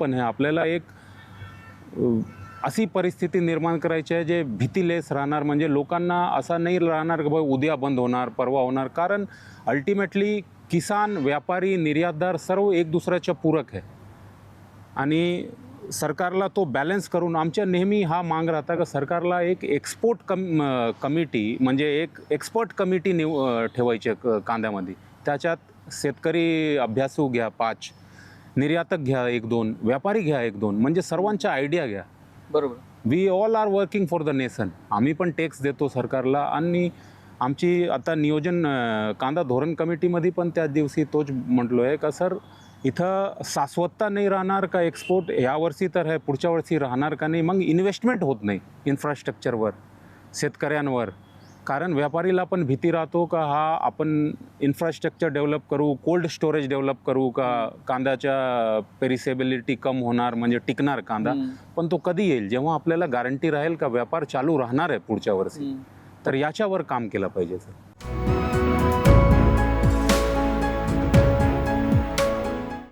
पण आहे आपल्याला एक अशी परिस्थिती निर्माण करायची आहे जे भीतीलेस राहणार, म्हणजे लोकांना असा नाही राहणार की भाई उद्या बंद होणार परवा होणार, कारण अल्टिमेटली किसान, व्यापारी, निर्यातदार सर्व एक दुसऱ्याच्या पूरक आहे आणि सरकारला तो बॅलन्स करून आमच्या नेहमी हा मांग राहता का सरकारला एक एक्सपोर्ट कमिटी म्हणजे एक एक्सपर्ट कमिटी ठेवायची कांद्यामध्ये. त्याच्यात शेतकरी अभ्यासू घ्या 5, निर्यातक घ्या 1-2, व्यापारी घ्या 1-2, म्हणजे सर्वांच्या आयडिया घ्या. बरोबर. We all are working for the nation. आम्ही पण टॅक्स देतो सरकारला आणि आमची आता नियोजन कांदा धोरण कमिटीमध्ये पण त्या दिवशी तोच म्हटलो आहे का सर इथं शाश्वतता नाही राहणार का, एक्सपोर्ट यावर्षी तर आहे पुढच्या वर्षी राहणार का नाही, मग इन्व्हेस्टमेंट होत नाही इन्फ्रास्ट्रक्चरवर, शेतकऱ्यांवर. कारण व्यापारीला पण भीती राहतो का हा आपण इन्फ्रास्ट्रक्चर डेव्हलप करू, कोल्ड स्टोरेज डेव्हलप करू का कांद्याच्या पेरिसेबिलिटी कम होणार, म्हणजे टिकणार कांदा. पण तो कधी येईल जेव्हा आपल्याला गॅरंटी राहील का व्यापार चालू राहणार आहे पुढच्या वर्षी. तर याच्यावर काम केलं पाहिजे सर.